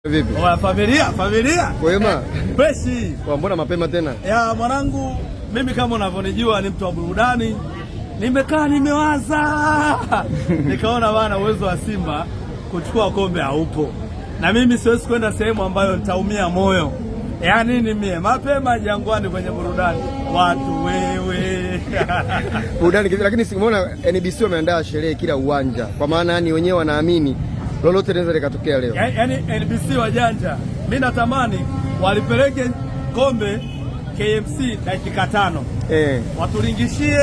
Vipi? Familia. Kwema? Freshi. Mbona mapema tena? Ya mwanangu, mimi kama unavyonijua ni mtu wa burudani. Nimekaa nimewaza. Nikaona bana uwezo wa Simba kuchukua kombe haupo. Na mimi siwezi kwenda sehemu ambayo nitaumia moyo. Yaani ni mie mapema Jangwani kwenye burudani. Watu wewe. Burudani lakini simuona NBC wameandaa sherehe kila uwanja. Kwa maana yani wenyewe wanaamini lolote linaweza likatokea leo. Yaani NBC wajanja. Mimi natamani walipeleke kombe KMC dakika 5. Watulingishie.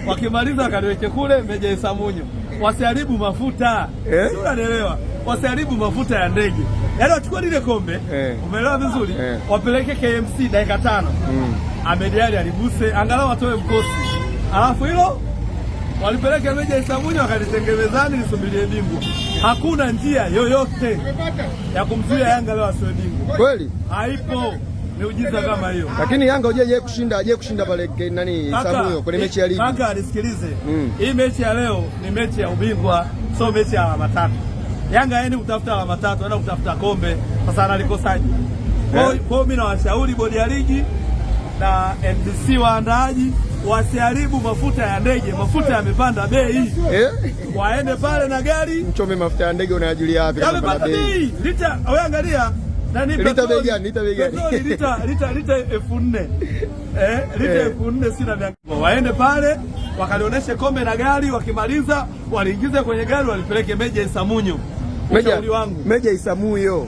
Wakimaliza wakaliweke kule Meja Isamunyo. Wasiharibu mafuta. Sio, unanielewa? Wasiharibu mafuta ya ndege. Yaani wachukue lile kombe. Umeelewa vizuri? Wapeleke KMC dakika 5. Ahmed Ally alibuse angalau atoe mkosi. Alafu hilo walipeleke Meja Isamunyo wakalitengenezani lisubirie bingwa. Hakuna njia yoyote ya kumzuia Yanga leo asiwe bingwa. Kweli? Haipo. Miujiza kama hiyo. Lakini Yanga aje kushinda pale nani Isamunyo kwenye mechi ya ligi. Kaka nisikilize. Hii mechi ya leo ni mechi ya ubingwa, sio mechi ya alama 3. Yanga haendi kutafuta alama 3, anaenda kutafuta kombe. Sasa analikosaje? Kwa mimi nawashauri bodi ya ligi na NBC waandaaji wasiharibu mafuta ya ndege. Mafuta yamepanda bei. Waende pale na gari. Mchome mafuta ya ndege unayajulia wapi kama yamepanda bei? Lita wewe angalia. Lita bei gani? Lita 4,000. Lita 4,000 sina vya. Waende pale wakalionyeshe kombe na gari, wakimaliza waliingize kwenye gari walipeleke Meja Isamunyo. Meja Isamunyo.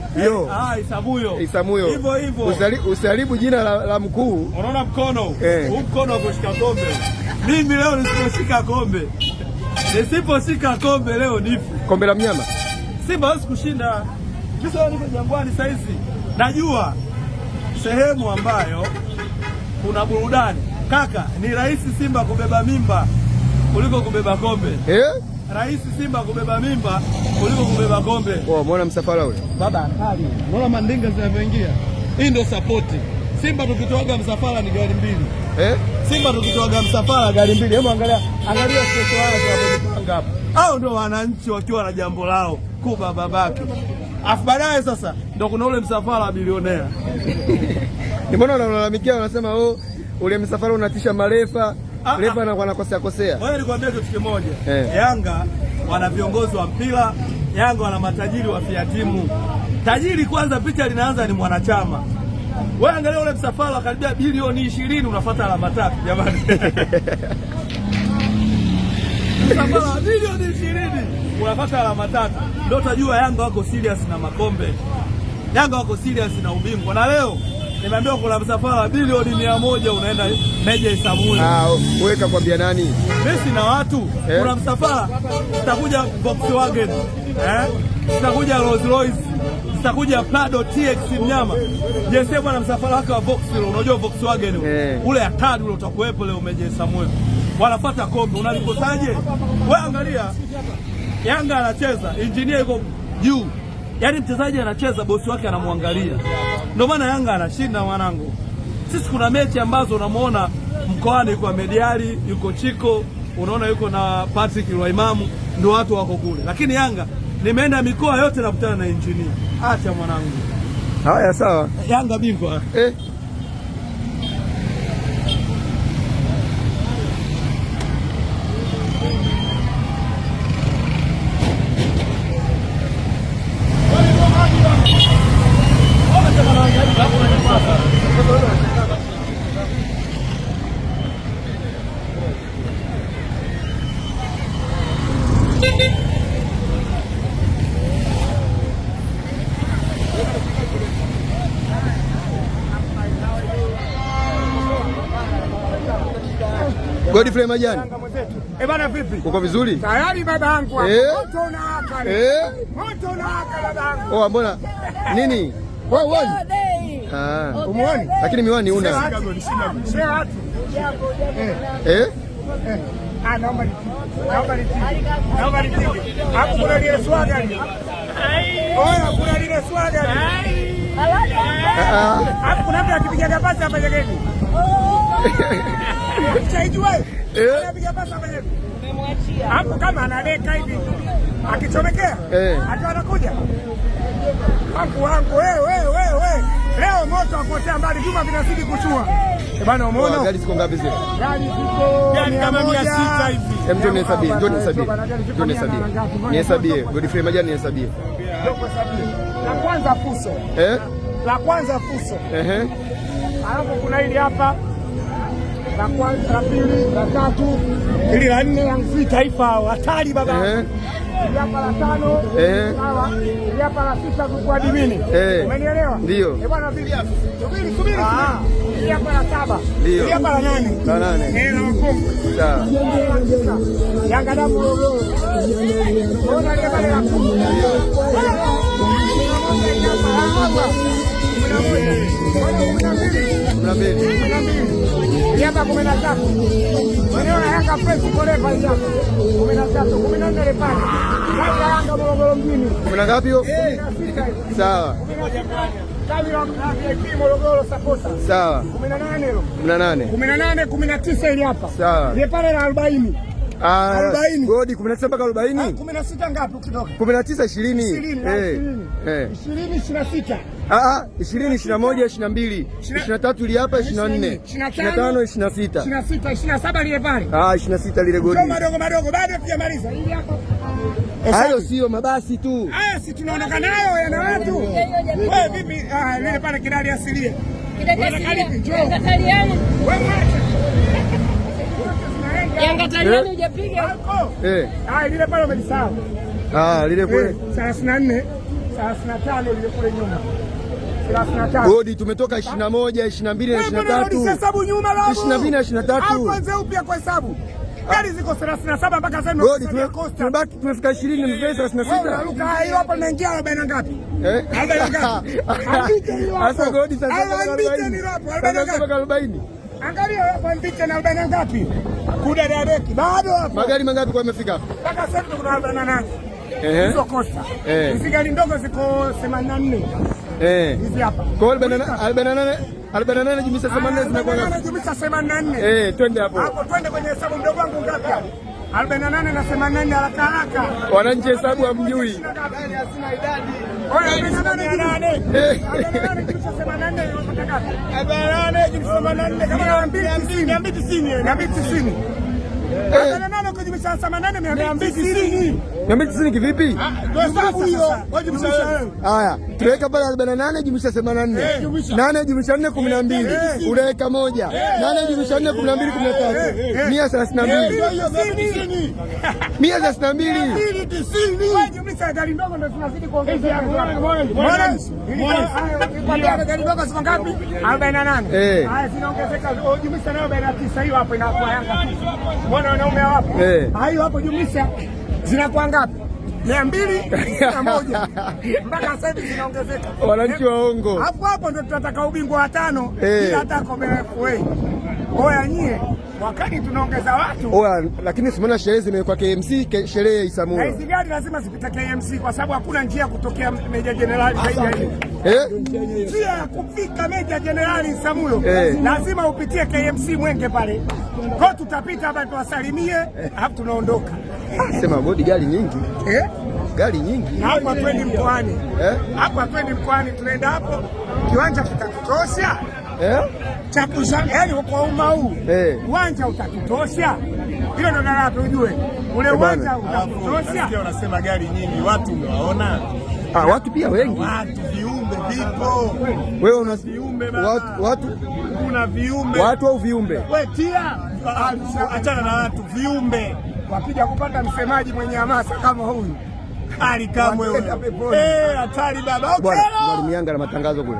Isamunyo. Hivyo. Usiharibu jina la mkuu. Unaona mkono? Huu mkono wa kushika kombe. Mimi leo nisiposhika kombe leo nifu. Kombe la mnyama. Simba hawezi kushinda. Kisa niko Jangwani saizi. Najua sehemu ambayo kuna burudani. Kaka, ni rahisi Simba kubeba mimba kuliko kubeba kombe. Rahisi Simba kubeba mimba kuliko kubeba kombe. Umeona msafara ule? Baba hatari. Unaona mandinga zinavyoingia? Hii ndio support. Simba tukitoaga msafara ni gari 2. Simba tukitoaga msafara gari 2. Hebu angalia sisi wanapanga hapo. Hao ndio wananchi wakiwa na jambo lao kuba babake. Afu baadaye sasa ndio kuna ule msafara bilionea. Mbona wanalalamikia wanasema ule msafara unatisha marefa. Refa na wanakosea. Wewe nikwambia kitu kimoja. Yanga wana viongozi wa mpira, Yanga wana matajiri wa timu. Tajiri kwanza picha linaanza ni mwanachama. Wewe angalia ule msafara karibia bilioni 20 unafuata alama 3 jamani. Msafara bilioni 20 unafuata alama 3. Ndio utajua Yanga wako serious na makombe. Yanga wako serious na ubingwa. Na leo nimeambiwa kuna msafara bilioni 100 unaenda Meja Isamunyo. Weka kwambia nani? Messi na watu. Kuna msafara utakuja Volkswagen. Utakuja Rolls Royce. Utakuja Prado TX mnyama. Jesse bwana msafara wake wa Volkswagen, unajua Volkswagen ule hatari ule utakuwepo leo Meja Isamunyo. Wanafuata kombe, unalikosaje? Wewe angalia. Yanga anacheza, engineer yuko juu. Yaani mchezaji anacheza bosi wake anamwangalia. Ndio maana Yanga anashinda mwanangu. Sisi kuna mechi ambazo unamuona mkoani yuko Ahmed Ally, yuko Chiko, unaona yuko na Patrick Lwaimamu, ndio watu wako kule. Lakini Yanga nimeenda mikoa yote nakutana na engineer. Acha mwanangu. Haya sawa. Yanga bingwa. Godfrey Majani. Bana vipi? Uko vizuri? Tayari babangu. Moto unawaka. Moto unawaka babangu. Mbona nini? Wewe umuoni? Lakini miwani una. Naomba nipige. Hapo kuna lile swali gani? Kuna lile swali gani? Hapo kuna mtu akipiga pasi hapa jegeni. Chaijua. Anapiga pasi hapa jegeni. Umemwachia. Hapo kama analeka hivi. Akichomekea. Hata anakuja. wangu wewe. Leo moto apotea mbali, vyuma vinazidi kushua. Bwana umeona? Gari ziko ngapi zile? Gari ziko kama 600 hivi. Njoo nihesabie. Godfrey Majani nihesabie. La kwanza Fuso. La kwanza Fuso. Alafu kuna hili hapa. La kwanza, la pili, la tatu. Hili la nne Young Taifa hatari baba. Hili hapa la tano. Sawa. Hili hapa la sita kwa Dimini. Umenielewa? Ndio. Bwana vipi? Subiri. Hili hapa la saba. Hili hapa la nane. La nane. La kumi. Sawa. Yanga damu logo. Ona ile pale la kumi. Hapa 13. Unaona Yanga fresh forever hapa. 13, 14 pale. Yanga Morogoro mjini. Kuna ngapi hiyo? Sawa. Morogoro Sapota. Sawa. 18. 19 ile hapa. Sawa. Ile pale na 40. 40. Godi 17 mpaka 40. 16 ngapi ukitoka? 19 20. 26. 20 21 22. 23 ile hapa 24. 25 26. 27 ile pale. 26 lile godi. Madogo bado tujamaliza. Hili hapa. Hayo sio mabasi tu. Haya si tunaondoka nayo yana watu. Wewe vipi? Lile pale kidali asilia. Yanga Taliani. Yanga Taliani hujapiga. Lile pale umelisahau. Lile kule 34, 35 lile kule nyuma. 35. Godi tumetoka 21, 22 na 23. Hesabu nyuma lao. 22 na 23. Kwanza upya kwa hesabu. Gari ziko 37 mpaka sasa tumebaki tumefika 20 na 36. Luka hiyo hapo naingia 40 ngapi? 40 ngapi? Sasa Godi sasa 40. Angalia hapa mbiche na 40 ngapi? Kuda dadeki bado hapo. Magari mangapi kwa yamefika? Mpaka sasa kuna 48. Hizo Costa. Hizi gari ndogo ziko 84. Hizi hapa. Kwa 48 jumlisha 84 zinakuwa ngapi? Jumlisha 84. Twende hapo. Hapo twende kwenye hesabu mdogo wangu ngapi hapo? 48 na 84 haraka. Wananchi hesabu hamjui. Sina idadi. Oya 48 jumlisha 84 unapata ngapi? 48 jumlisha 84 kama 290. 48 kujumlisha 84 290. 290 kivipi? Hesabu hiyo. Haya, tuweka pale 48 jumlisha 84. 8 jumlisha 4 12. Unaweka moja. 8 jumlisha 4 12 13. 132. 132. 290. Wewe jumlisha gari ndogo ndio tunazidi kuongeza hapo. Mbona? Kwambia gari ndogo ziko ngapi? 48. Haya zinaongezeka jumlisha nayo 49 hiyo hapo inakuwa Yanga. Mbona wanaume hapo? Hayo hapo jumlisha zinakuwa ngapi? 201 mpaka sasa hivi zinaongezeka. Wananchi waongo. Hapo ndio tutataka ubingwa wa 5 bila hata kombe la FA. Oya nyie, wakati tunaongeza watu. Oya, lakini simona sherehe zimewekwa KMC, sherehe Isamuyo. Hizi gari lazima zipite KMC kwa sababu hakuna njia ya kutokea Meja Jenerali zaidi ya hiyo. Njia ya kufika Meja Jenerali Isamuyo lazima upitie KMC Mwenge pale. Kwa tutapita hapa tuwasalimie, alafu tunaondoka. Sema Godi gari nyingi. Gari nyingi. Hapa twendi mkoani. Hapa twendi mkoani, tunaenda hapo. Kiwanja kitatutosha. Yaani kwa umma huu uwanja utatutosha? Hilo ndo nataka tujue. Ule uwanja utatutosha? Nasikia unasema gari nyingi, watu unaona? Watu pia wengi. Watu viumbe vipo. Wewe una viumbe watu kuna viumbe. Watu au viumbe? Wewe tia achana na watu, viumbe. Wakija kupata msemaji mwenye hamasa kama huyu. Ali kamwe huyo. Hatari baba. Mwalimu Yanga na matangazo kule.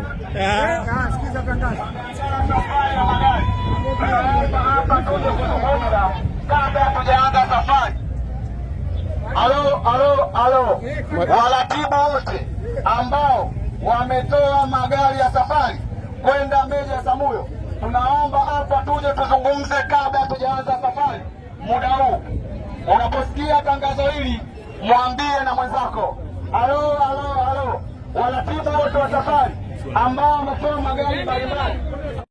Sikiza tangazo. Kabla hatujaanza safari. Halo. Waratibu wote ambao wametoa magari ya safari kwenda Meja Isamuyo, tunaomba hapa tuje tuzungumze kabla hatujaanza safari. Muda huu unaposikia tangazo hili mwambie na mwenzako. Halo. Waratibu wote wa safari ambao wametoa magari mbalimbali